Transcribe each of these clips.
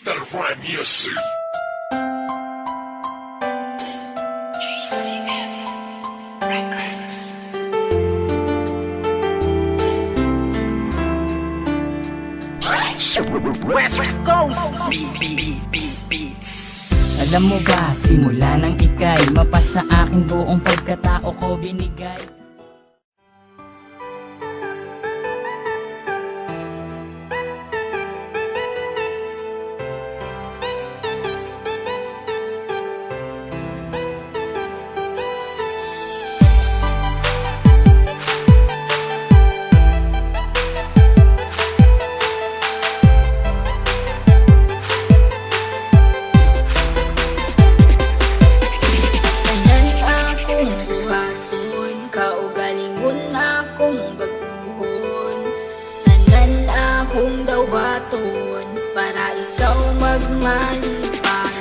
That'll rhyme music. GCF Records. West Coast Beats. Alam mo ba, simula nang ika'y mapasa akin buong pagkatao ko binigay. Kaugalingon akong baguhon, tanan akong dawaton, para ikaw magmalipayon.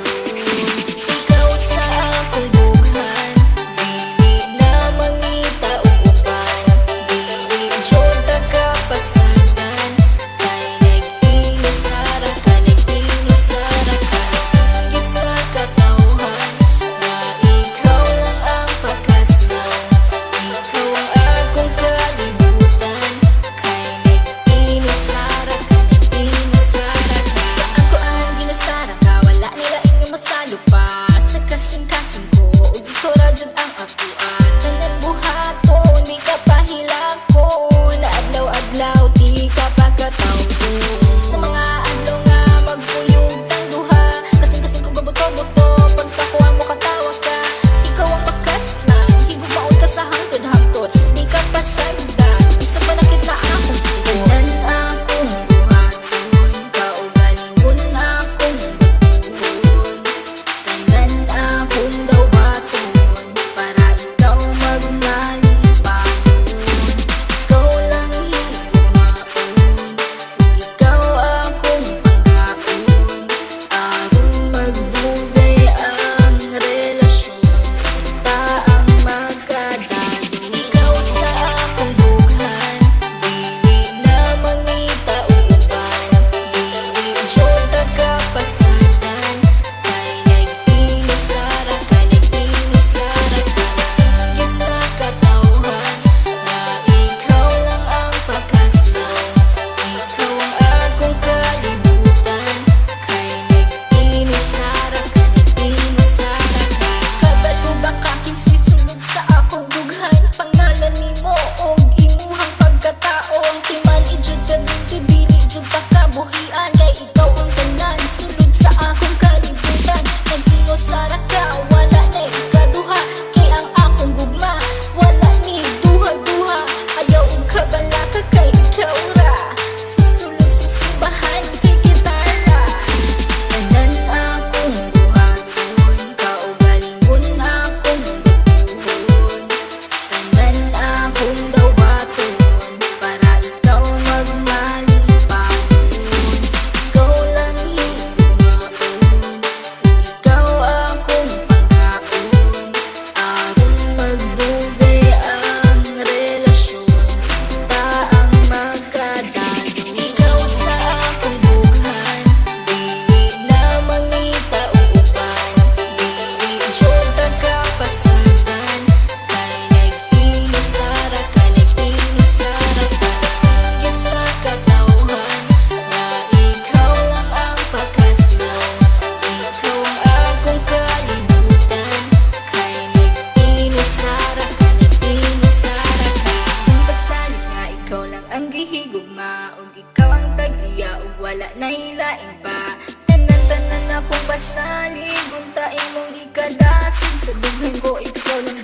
Ikaw sa akong bughan, dili na mangita uban, dili tiyota kapasagan, kay nag-inasara ka, nag-inasara ka, sanggit sa katawhan, na ikaw lang ang pakaslang. Ikaw ang akong kalibutan, kay nag-inasara ka, nag-inasara ka. Sa ako ang ginasara ka, wala nila inyo masalo pa. Sa kasing-kasing ko, ug ikaw radyod ang akuan. Tanan buhato, di ka pahilako, na adlaw-adlaw, di ka pagkatawdo. Sa mga adlaw nga magpuyog tang duha, kasing-kasing ko gaboto-boto, pag sa kuha mo katawa ka. Ikaw ang bakas lang, higug maon ka sa hangtod-hangtod, di ka pasagdan, isa pa nakit na akong tanan akong buhaton, kaugalingon akong baguhon, tanan akong dawaton, para ikaw magmalipayon. Ikaw lang higumaon, ikaw akong pangkaon, aron magbugay ang relasyon, ta ang magkadalo. Ikaw sa akong bughan, dili na mangita uban, dili tiyota kapasagan, kay nag-inasara ka, nag-inasara ka, sanggit sa katawhan, na ikaw lang ang pakaslang. Ikaw ang akong kalibutan, kay nag-inasara ka, nag-inasara ka. Kabalo ba ka kinsi sulod sa akong bughan, pangalan nimo og imuhang pagkatao, ang timan ijud ka dili dili jud ta kabuhian, kay ikaw ang tanan sulod sa akong kalibutan. Nag-inasara ka, wala na ikaduha, kay ang akong gugma wala ni duha-duha. Ayaw og kabala ka, kay ikaw ra sa sulod sa simbahan kay gitara. Tanan akong buhaton, kaugalingon akong baguhon, tanan akong dawaton, para ikaw magmalipayon. Ikaw lang higumaon, ikaw akong pangkaon, aron magbugay ang relasyon, ta ang magkadalo. Ikaw sa akong bughan, dili na mangita uban, dili tiyota kapasagan, kay nag-inasara ka, nag-inasara ka, sanggit sa katawhan, na ikaw lang ang pakaslang. Ikaw ang akong kalibutan, kay nag-inasara ka, nag-inasara ka. Kung basalit nga ikaw lang ang gihigugma, ug ikaw ang tag-iya, ug wala na hilain pa. Tanan-tanan akong basalig, unta imong ikadasig, sa dughan ko ikaw lang